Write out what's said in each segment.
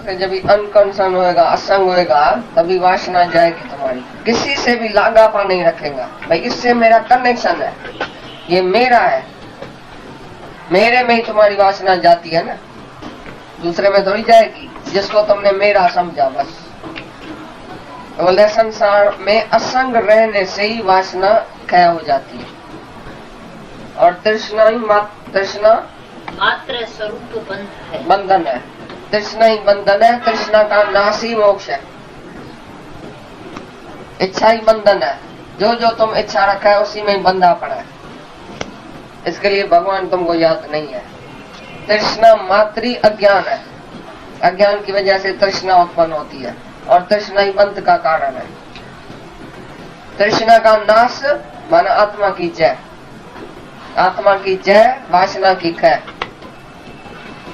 करते जब अनकंसर्न होएगा, असंग होएगा, तभी वासना जाएगी तुम्हारी। किसी से भी लागापा नहीं रखेगा, भाई इससे मेरा कनेक्शन है, ये मेरा है, मेरे में ही तुम्हारी वासना जाती है ना, दूसरे में थोड़ी जाएगी, जिसको तुमने मेरा समझा बस। बोले संसार में असंग रहने से ही वासना क्षय हो जाती है, और तृष्णा ही तृष्णा मात्र स्वरूप बंधन है। तृष्णा ही बंधन है, तृष्णा का नाश ही मोक्ष है। इच्छा ही बंधन है, जो जो तुम इच्छा रखा है उसी में ही बंधा पड़ा है। इसके लिए भगवान तुमको याद नहीं है। तृष्णा मात्र अज्ञान है, अज्ञान की वजह से तृष्णा उत्पन्न होती है, और तृष्णा ही बंध का कारण है। तृष्णा का नाश माना आत्मा की जय, आत्मा की जय, वासना की क्षय।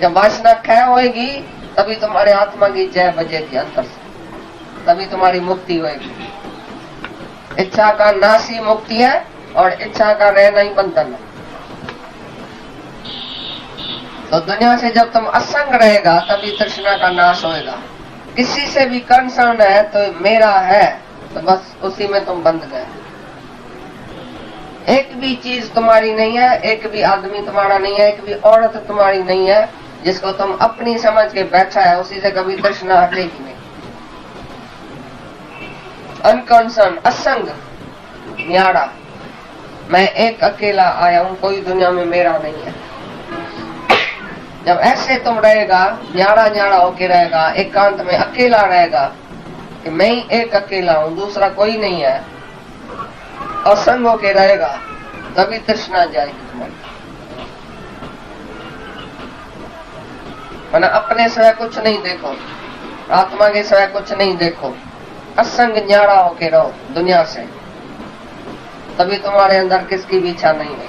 जब वासना क्षय होएगी तभी तुम्हारे आत्मा की जय बजेगी अंतर से, तभी तुम्हारी मुक्ति होएगी। इच्छा का नाश ही मुक्ति है, और इच्छा का रहना ही बंधन है। तो दुनिया से जब तुम असंग रहेगा तभी तृष्णा का नाश होएगा। किसी से भी कंसर्न है तो मेरा है, तो बस उसी में तुम बंध गए। एक भी चीज तुम्हारी नहीं है, एक भी आदमी तुम्हारा नहीं है, एक भी औरत तुम्हारी नहीं है, जिसको तुम अपनी समझ के बैठा है, उसी से कभी तृष्णा हटेगी नहीं। अनकंसर्न, असंग, न्यारा, मैं एक अकेला आया हूं, कोई दुनिया में मेरा नहीं है। जब ऐसे तुम रहेगा, न्यारा न्यारा होके रहेगा, एकांत में अकेला रहेगा कि मैं ही एक अकेला हूं, दूसरा कोई नहीं है, असंग होके रहेगा, तभी तृष्णा जाएगी तुम्हारी। वरना अपने सिवाय कुछ नहीं देखो, आत्मा के सिवाय कुछ नहीं देखो, असंग न्यारा होके रहो दुनिया से, तभी तुम्हारे अंदर किसकी भी इच्छा नहीं है।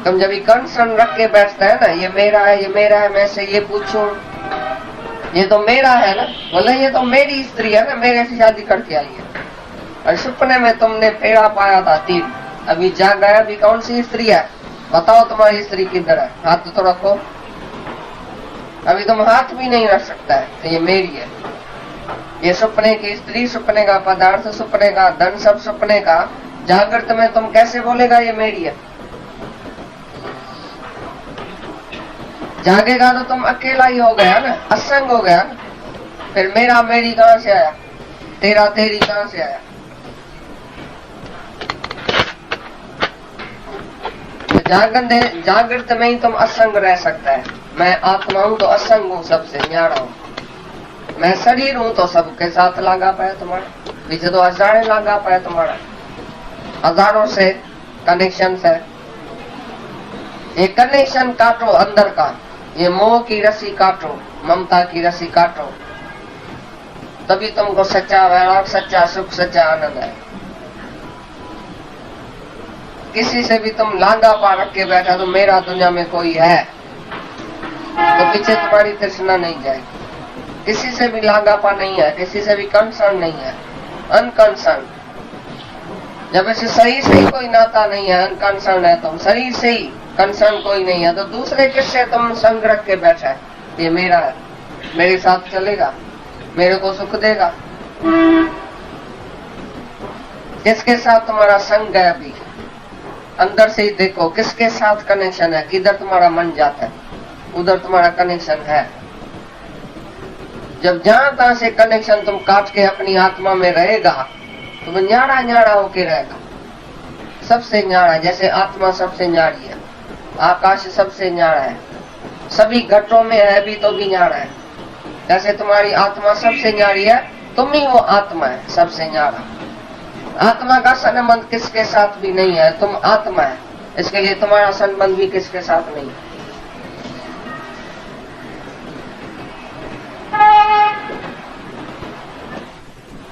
तुम जब कंसर्न रख के बैठते है ना, ये मेरा है, ये मेरा है, मैं से ये पूछूं, ये तो मेरा है ना, बोले ये तो मेरी स्त्री है ना, मेरे से शादी करके आई है। और सपने में तुमने पेड़ा पाया था 3, अभी जाग गया, अभी कौन सी स्त्री है, बताओ तुम्हारी स्त्री किधर है, हाथ तो रखो। अभी तुम हाथ भी नहीं रख सकता है, तो ये मेरी है। ये सपने की स्त्री, सपने का पदार्थ, सपने का धन, सब सपने का, जागृत में तुम कैसे बोलेगा ये मेरी है? जागेगा तो तुम अकेला ही हो गया ना, असंग हो गया ना, फिर मेरा मेरी कहां से आया, तेरा तेरी कहां से आया? जागृत में ही तुम असंग रह सकता है। मैं आत्मा हूं तो असंग हूं, सबसे न्यारा हूं। मैं शरीर हूं तो सबके साथ लगा पाया तुम्हारा, पीछे तो हजारों लगा पाया तुम्हारा, हजारों से कनेक्शन है। ये कनेक्शन काटो अंदर का, ये मोह की रस्सी काटो, ममता की रस्सी काटो, तभी तुमको सच्चा वैराग, सच्चा सुख, सच्चा आनंद है। किसी से भी तुम लांगा पा रख के बैठा तो मेरा दुनिया में कोई है, तो पीछे तुम्हारी तृष्णा नहीं जाएगी। किसी से भी लांगा पा नहीं है, किसी से भी कंसर्न नहीं है, अनकंसर्न। जब ऐसे शरीर से ही कोई नाता नहीं है, अनकंसर्न है तुम, शरीर से ही कंसर्न कोई नहीं है, तो दूसरे किससे तुम संग रख के बैठा है, ये मेरा है, मेरे साथ चलेगा, मेरे को सुख देगा। किसके साथ तुम्हारा संग है? अभी अंदर से ही देखो किसके साथ कनेक्शन है, किधर तुम्हारा मन जाता है, उधर तुम्हारा कनेक्शन है। जब जहां तहां से कनेक्शन तुम काट के अपनी आत्मा में रहेगा तो वो न्यारा न्यारा होके रहेगा, सबसे न्यारा। जैसे आत्मा सबसे न्यारी है, आकाश सबसे न्यारा है, सभी घटों में है भी तो भी न्यारा है। जैसे तुम्हारी आत्मा सबसे न्यारी है, तुम ही वो आत्मा है सबसे न्यारा। आत्मा का संबंध किसके साथ भी नहीं है, तुम आत्मा है, इसके लिए तुम्हारा संबंध भी किसके साथ नहीं है।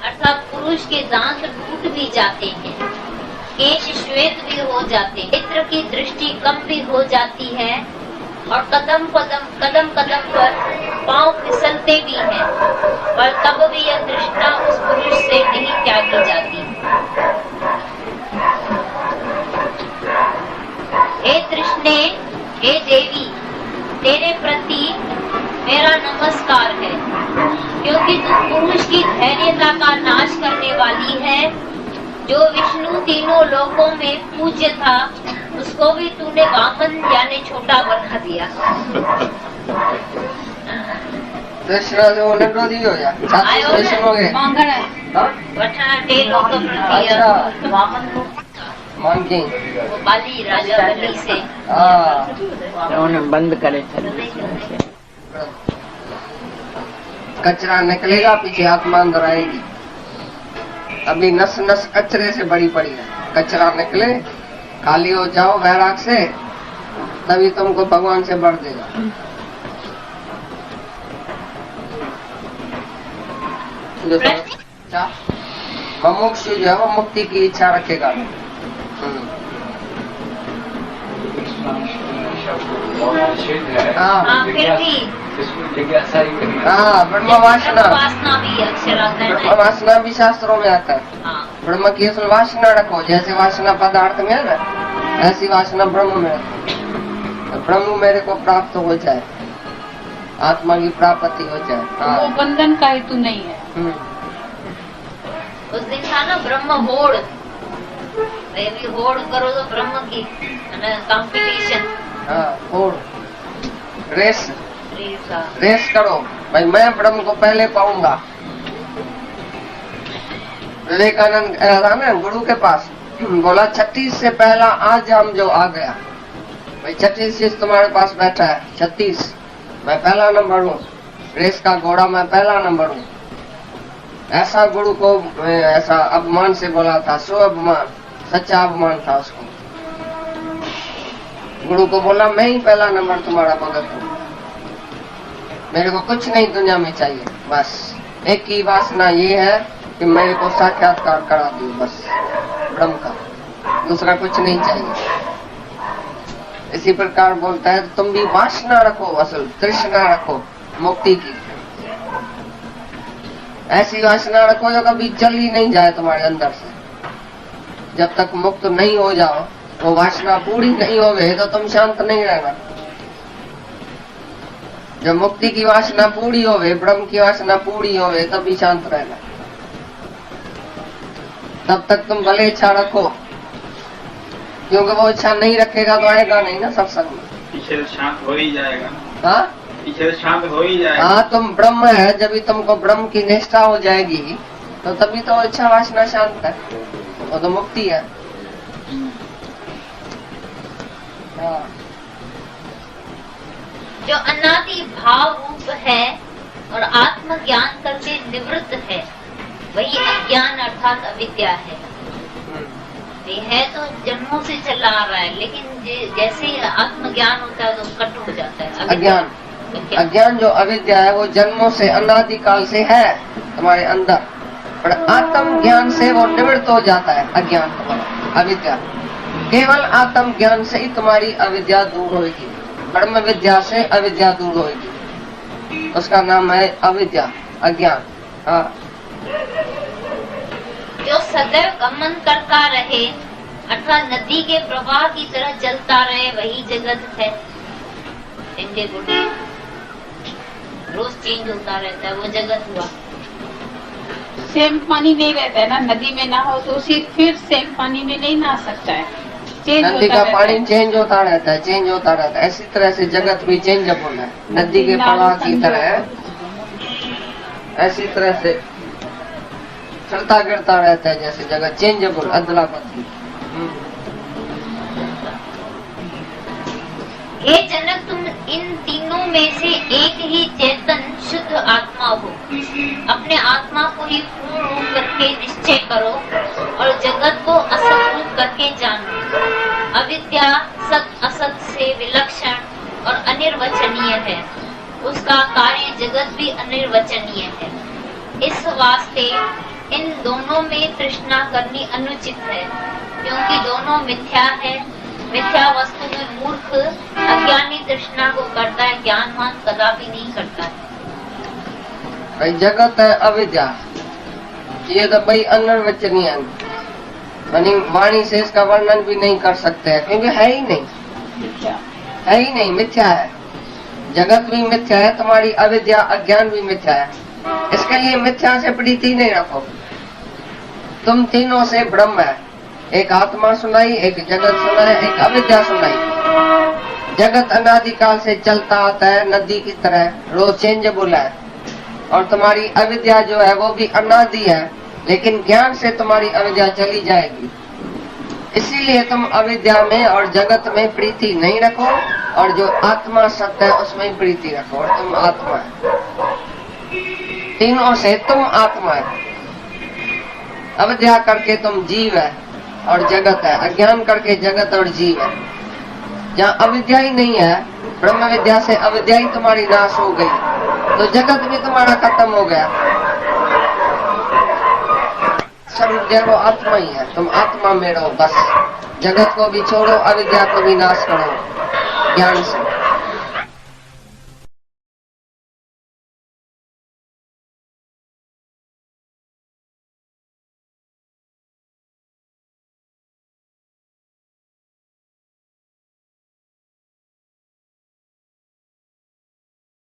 अर्थात पुरुष के दांत टूट भी जाते हैं, केश श्वेत भी हो जाते, नेत्र की दृष्टि कम भी हो जाती है, और कदम कदम पर पांव फिसलते भी हैं, पर तब भी यह तृष्णा उस पुरुष से नहीं त्यागी जाती। हे तृष्णे, हे देवी, तेरे प्रति मेरा नमस्कार है। पुरुष की धैर्यता का नाश करने वाली है। जो विष्णु तीनों लोकों में पूज्य था, उसको भी तूने वामन यानी छोटा बना दिया। कृष्ण जो नंढो थी वियो छा कृष्ण के वांगण हाँ? वठण टे लोक प्रति अच्छा। वामन को मांगी वो बाली राजा बली से हाँ उन्हें बंद करे कचरा निकलेगा, पीछे आत्मा अंदर आएगी। अभी नस नस कचरे से बड़ी पड़ी है। कचरा निकले, खाली हो जाओ वैराग से, तभी तुमको भगवान से बढ़ देगा। मुमुक्षु जो है वो मुक्ति की इच्छा रखेगा। हाँ फिर भी हाँ ब्रह्म वासना, वासना भी अक्षरार्थ ब्रह्म है। वासना भी शास्त्रों में आता है। हाँ ब्रह्म की असल वासना रखो, जैसे वासना पदार्थ में है ना, ऐसी वासना ब्रह्म में रखो। तो ब्रह्म मेरे को प्राप्त हो जाए, आत्मा की प्राप्ति हो जाए। हाँ। वो बंधन का हेतु नहीं है। उस दिन था ना ब्रह्म होड़, भी होड़ करो तो ब्रह्म की कंपटीशन हाँ और रेस करो भाई, मैं ब्रह्म को पहले पाऊंगा। विवेकानंद था ना गुरु के पास, बोला 36 से पहला आज हम जो आ गया भाई, 36 चीज तुम्हारे पास बैठा है, 36 मैं पहला नंबर हूँ, रेस का घोड़ा मैं पहला नंबर हूँ। ऐसा गुरु को ऐसा अपमान से बोला था, सो अपमान, सच्चा अपमान था उसको। गुरु को बोला मैं ही पहला नंबर तुम्हारा भगत हूँ, मेरे को कुछ नहीं दुनिया में चाहिए, बस एक ही वासना ये है कि मेरे को साक्षात्कार करा दो, बस ब्रह्म का, दूसरा कुछ नहीं चाहिए। इसी प्रकार बोलता है तुम भी वासना रखो, असल तृष्णा रखो मुक्ति की। ऐसी वासना रखो जो कभी जल ही नहीं जाए तुम्हारे अंदर से। जब तक मुक्त नहीं हो जाओ, वो वासना पूरी नहीं हो गई तो तुम शांत नहीं रहना। जब मुक्ति की वासना पूरी हो गई, ब्रह्म की वासना पूरी हो गई, तभी शांत रहना। तब तक तुम भले इच्छा रखो, क्योंकि वो इच्छा नहीं रखेगा तो आएगा नहीं ना सत्संग में। पीछे शांत हो ही जाएगा। हाँ पीछे शांत हो ही जाएगा। हाँ तुम ब्रह्म है, जब भी तुमको ब्रह्म की निष्ठा हो जाएगी तो तभी तो इच्छा वासना शांत है, वो तो मुक्ति है। हाँ। जो अनादि भाव रूप है और आत्मज्ञान करके निवृत्त है, वही अज्ञान अर्थात अविद्या है। ये है तो जन्मों से चला आ रहा है, लेकिन जैसे ही आत्मज्ञान होता है तो कट हो जाता है। अज्ञान जो अविद्या है वो जन्मों से अनादिकाल से है तुम्हारे अंदर, पर आत्म ज्ञान से वो निवृत्त हो जाता है। अज्ञान तुम्हारा अविद्या, केवल आत्म ज्ञान से ही तुम्हारी अविद्या दूर होगी। ब्रह्म विद्या से अविद्या दूर होगी, उसका नाम है अविद्या, अज्ञान। हाँ। जो सदैव गमन करता रहे अर्थात नदी के प्रवाह की तरह चलता रहे, वही जगत है। इनके गुण रोज चेंज होता रहता है, वो जगत हुआ। सेम पानी नहीं रहता है ना, नदी में ना हो तो उसी फिर सेम पानी में नहीं नहा सकता है, चेंज नदी होता का रहता पानी है। चेंज होता रहता है, चेंज होता रहता है। इसी तरह से जगत भी चेंजेबल है, नदी के प्रवाह की तरह ऐसी तरह से चलता गिरता रहता है, जैसे जगत चेंजेबल, अदला बदली। हे जनक, तुम इन तीनों में से एक ही चेतन शुद्ध आत्मा हो। अपने आत्मा को ही पूर्ण रूप करके निश्चय करो और जगत को असत रूप करके जानो। अविद्या सत असत से विलक्षण और अनिर्वचनीय है, उसका कार्य जगत भी अनिर्वचनीय है। इस वास्ते इन दोनों में तृष्णा करनी अनुचित है, क्योंकि दोनों मिथ्या है। मिथ्या वस्तु में मूर्ख अज्ञानी तृष्णा को करता है, ज्ञानवान कदापि नहीं करता है। भाई जगत है अविद्या, ये तो भाई अनिर्वचनीय है, यानी वाणी से इसका वर्णन भी नहीं कर सकते हैं, क्योंकि है ही नहीं, है ही नहीं, मिथ्या है। जगत भी मिथ्या है, तुम्हारी अविद्या अज्ञान भी मिथ्या है। इसके लिए मिथ्या से प्रीति नहीं रखो। तुम तीनों से ब्रह्म है, एक आत्मा सुनाई, एक जगत सुनाई, एक अविद्या सुनाई। जगत अनादिकाल से चलता आता है नदी की तरह, रोज चेंजेबल है, और तुम्हारी अविद्या जो है वो भी अनादि है, लेकिन ज्ञान से तुम्हारी अविद्या चली जाएगी। इसीलिए तुम अविद्या में और जगत में प्रीति नहीं रखो, और जो आत्मा सत्य है उसमें ही प्रीति रखो, और तुम आत्मा है। तीनों से तुम आत्मा है। अविद्या करके तुम जीव है और जगत है, अज्ञान करके जगत और जीव है। जहाँ अविद्या ही नहीं है, ब्रह्म विद्या से अविद्या ही तुम्हारी नाश हो गई, तो जगत भी तुम्हारा खत्म हो गया। स्वरूप जो वो आत्मा ही है, तुम आत्मा में रहो बस। जगत को भी छोड़ो, अविद्या को भी नाश करो ज्ञान से।